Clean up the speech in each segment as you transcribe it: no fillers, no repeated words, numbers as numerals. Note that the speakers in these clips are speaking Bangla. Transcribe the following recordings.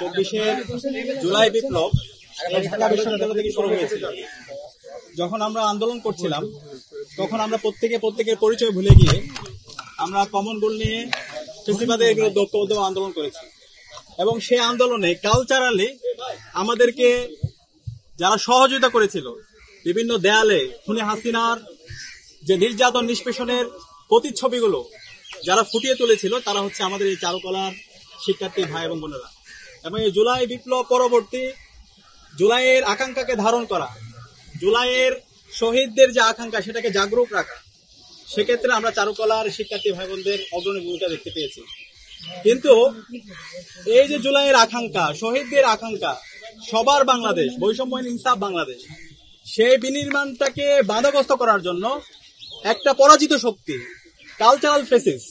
24 জুলাই বিপ্লব ঢাকা বিশ্ববিদ্যালয় থেকে শুরু হয়েছিল। যখন আমরা আন্দোলন করছিলাম তখন আমরা প্রত্যেকের পরিচয় ভুলে গিয়ে আমরা কমন গোল নিয়ে ফেসিবাদের বিরুদ্ধে ঐক্যবদ্ধ আন্দোলন করেছি এবং সেই আন্দোলনে কালচারালি আমাদেরকে যারা সহযোগিতা করেছিল, বিভিন্ন দেয়ালে খুনি হাসিনার যে নির্যাতন নিষ্পেষণের প্রতিচ্ছবিগুলো যারা ফুটিয়ে তুলেছিল তারা হচ্ছে আমাদের এই চারুকলার শিক্ষার্থী ভাই এবং বোনেরা। এবং এই জুলাই বিপ্লব পরবর্তী জুলাইয়ের আকাঙ্ক্ষাকে ধারণ করা, জুলাইয়ের শহীদদের যে আকাঙ্ক্ষা সেটাকে জাগরুক রাখা, সেক্ষেত্রে আমরা চারুকলার শিক্ষার্থী ভাই বোনদের অগ্রণী ভূমিকা দেখতে পেয়েছি। কিন্তু এই যে জুলাইয়ের আকাঙ্ক্ষা, শহীদদের আকাঙ্ক্ষা, সবার বাংলাদেশ, বৈষম্যহীন ইনসাফ বাংলাদেশ, সেই বিনির্মাণটাকে বাধাগ্রস্ত করার জন্য একটা পরাজিত শক্তি, কালচারাল ফেসিস,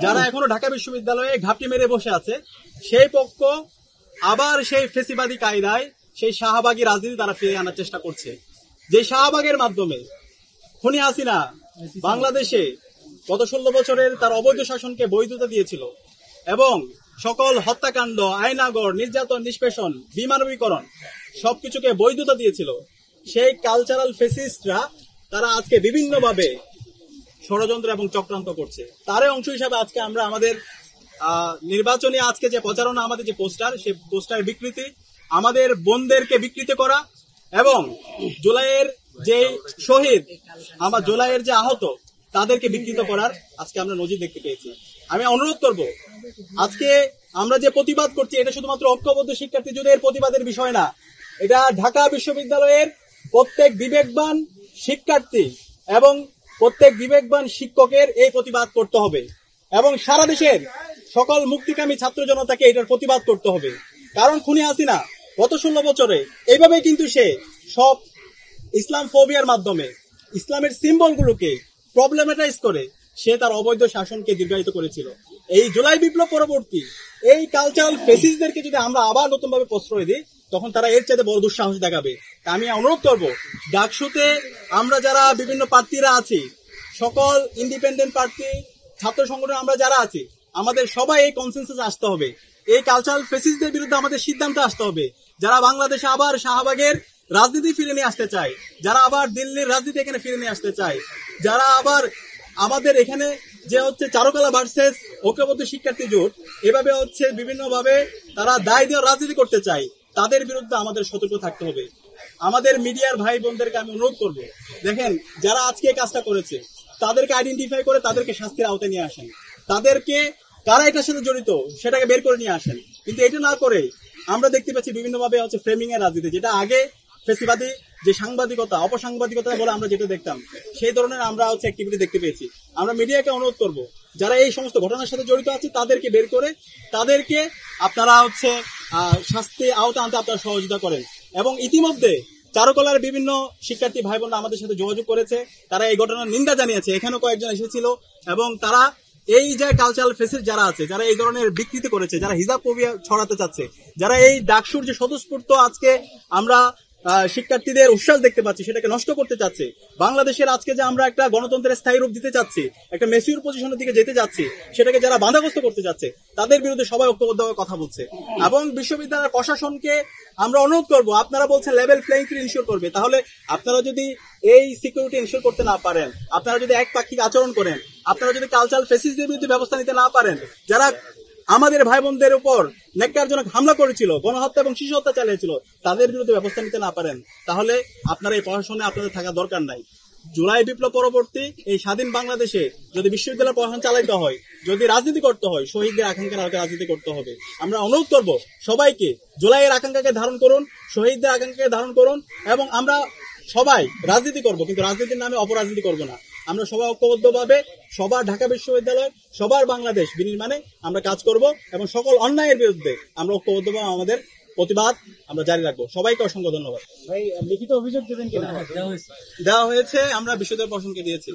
যারা এখনো ঢাকা বিশ্ববিদ্যালয়ে ঘাপটি মেরে বসে আছে, সেই পক্ষ আবার সেই ফেসিবাদী কায়দায় সেই শাহবাগী রাজনীতি তারা ফিরিয়ে আনার চেষ্টা করছে। যে শাহবাগের মাধ্যমে খুনি হাসিনা বাংলাদেশে গত 16 বছরের তার অবৈধ শাসনকে বৈধতা দিয়েছিল এবং সকল হত্যাকাণ্ড, আয়নাগর, নির্যাতন, নিষ্পেষণ, বিমানবীকরণ সবকিছুকে বৈধতা দিয়েছিল, সেই কালচারাল ফেসিস্টরা তারা আজকে বিভিন্নভাবে ষড়যন্ত্র এবং চক্রান্ত করছে। তারই অংশ হিসাবে আজকে আমরা আমাদের নির্বাচনী আজকে যে প্রচারণা, আমাদের যে পোস্টার, সেই পোস্টার বিকৃতি, আমাদের বোনদেরকে বিকৃত করা এবং জুলাইয়ের যে শহীদ, আমার জুলাইয়ের যে আহত, তাদেরকে বিকৃত করার আজকে আমরা নজির দেখতে পেয়েছি। আমি অনুরোধ করব, আজকে আমরা যে প্রতিবাদ করছি এটা শুধুমাত্র ঐক্যবদ্ধ শিক্ষার্থীদের প্রতিবাদের বিষয় না, এটা ঢাকা বিশ্ববিদ্যালয়ের প্রত্যেক বিবেকবান শিক্ষার্থী এবং প্রত্যেক বিবেকবান শিক্ষকের এই প্রতিবাদ করতে হবে এবং সারা দেশের সকল মুক্তিকামী ছাত্র জনতাকে এটার প্রতিবাদ করতে হবে। কারণ খুনি হাসিনা গত 16 বছরে এইভাবে কিন্তু সে সব ইসলাম ফোবিয়ার মাধ্যমে ইসলামের সিম্বলগুলোকে প্রবলেমেটাইজ করে সে তার অবৈধ শাসনকে দীর্ঘায়িত করেছিল। এই জুলাই বিপ্লব পরবর্তী এই কালচারাল ফেসিসদেরকে যদি আমরা আবার নতুন ভাবে প্রশ্রয় দিই, তখন তারা এর চাইতে বড় দুঃসাহস দেখাবে। আমি অনুরোধ করব, ডাকসুতে আমরা যারা বিভিন্ন প্রার্থীরা আছি, সকল ইন্ডিপেন্ডেন্ট প্রার্থী, ছাত্র সংগঠন আমরা যারা আছি, আমাদের সবাই এই কনসেনসাস আসতে হবে। এই কালচারাল ফেসিসদের বিরুদ্ধে আমাদের সিদ্ধান্ত আসতে হবে। যারা বাংলাদেশে আবার শাহবাগের রাজনীতি ফিরে নিয়ে আসতে চায়, যারা আবার দিল্লির রাজনীতি এখানে ফিরে নিয়ে আসতে চায়, যারা আবার আমাদের এখানে যে হচ্ছে চারুকলা ভার্সেস ঐক্যবদ্ধ শিক্ষার্থী জোট, এভাবে হচ্ছে বিভিন্নভাবে তারা দায় দেওয়ার রাজনীতি করতে চায়, তাদের বিরুদ্ধে আমাদের সতর্ক থাকতে হবে। আমাদের মিডিয়ার ভাই বোনদেরকে আমি অনুরোধ করব, দেখেন যারা আজকে কাজটা করেছে তাদেরকে আইডেন্টিফাই করে তাদেরকে শাস্তির আওতায় নিয়ে আসেন, তাদেরকে কারা এটার সাথে জড়িত সেটাকে বের করে নিয়ে আসেন। কিন্তু এটা না করে আমরা দেখতে পাচ্ছি বিভিন্নভাবে হচ্ছে ফ্রেমিং এর রাজনীতি, যেটা আগে ফেসিবাদী যে সাংবাদিকতা, অপসাংবাদিকতা বলে আমরা যেটা দেখতাম, সেই ধরনের আমরা হচ্ছে অ্যাক্টিভিটি দেখতে পেয়েছি। আমরা মিডিয়াকে অনুরোধ করব, যারা এই সমস্ত ঘটনার সাথে জড়িত আছে তাদেরকে বের করে তাদেরকে আপনারা হচ্ছে শাস্তি আওতা আনতে আপনারা সহযোগিতা করেন। এবং ইতিমধ্যে চারুকলার বিভিন্ন শিক্ষার্থী ভাই বোনরা আমাদের সাথে যোগাযোগ করেছে, তারা এই ঘটনার নিন্দা জানিয়েছে, এখানেও কয়েকজন এসেছিল এবং তারা এই যে কালচারাল ফেসিস যারা আছে, যারা এই ধরনের বিকৃতি করেছে, যারা হিজাব ফোবিয়া ছড়াতে চাচ্ছে, যারা এই ডাকসুর যে স্বতঃস্ফূর্ত আজকে আমরা শিক্ষার্থীদের উচ্ছ্বাস দেখতে পাচ্ছি সেটাকে নষ্ট করতে চাচ্ছে, বাংলাদেশের আজকে যে আমরা একটা গণতন্ত্রের স্থায়ী রূপ দিতে চাচ্ছি, একটা মেচিউর পজিশনের দিকে যেতে যাচ্ছি, সেটাকে যারা বাধাগ্রস্ত করতে যাচ্ছে তাদের বিরুদ্ধে সবাই ঐক্যবদ্ধভাবে কথা বলছে। এবং বিশ্ববিদ্যালয়ের প্রশাসনকে আমরা অনুরোধ করব, আপনারা বলছেন লেভেল প্লেইং ফিল্ড ইনশিওর করবে, তাহলে আপনারা যদি এই সিকিউরিটি ইনশিওর করতে না পারেন, আপনারা যদি একপাক্ষিক আচরণ করেন, আপনারা যদি কালচারাল ফেসিসদের বিরুদ্ধে ব্যবস্থা নিতে না পারেন, যারা আমাদের ভাই বোনদের উপর ন্যাক্কারজনক হামলা করেছিল, গণহত্যা এবং শিশু হত্যা চালিয়েছিল, তাদের বিরুদ্ধে ব্যবস্থা নিতে না পারেন, তাহলে আপনারা এই প্রশাসনে আপনাদের থাকা দরকার নাই। জুলাই বিপ্লব পরবর্তী এই স্বাধীন বাংলাদেশে যদি বিশ্ববিদ্যালয় প্রশাসন চালাইতে হয়, যদি রাজনীতি করতে হয়, শহীদদের আকাঙ্ক্ষার আলোকে রাজনীতি করতে হবে। আমরা অনুরোধ করব সবাইকে, জুলাইয়ের আকাঙ্ক্ষাকে ধারণ করুন, শহীদদের আকাঙ্ক্ষাকে ধারণ করুন এবং আমরা সবাই রাজনীতি করব, কিন্তু রাজনীতির নামে অপরাজনীতি করব না। আমরা সবাই ঐক্যবদ্ধভাবে সবার ঢাকা বিশ্ববিদ্যালয়, সবার বাংলাদেশ বিনির্মাণে আমরা কাজ করব এবং সকল অন্যায়ের বিরুদ্ধে আমরা ঐক্যবদ্ধভাবে আমাদের প্রতিবাদ আমরা জারি রাখবো। সবাইকে অসংখ্য ধন্যবাদ। ভাই, লিখিত অভিযোগ দেবেন কিনা? দেওয়া হয়েছে, আমরা বিশ্ববিদ্যালয় প্রশাসনকে দিয়েছি।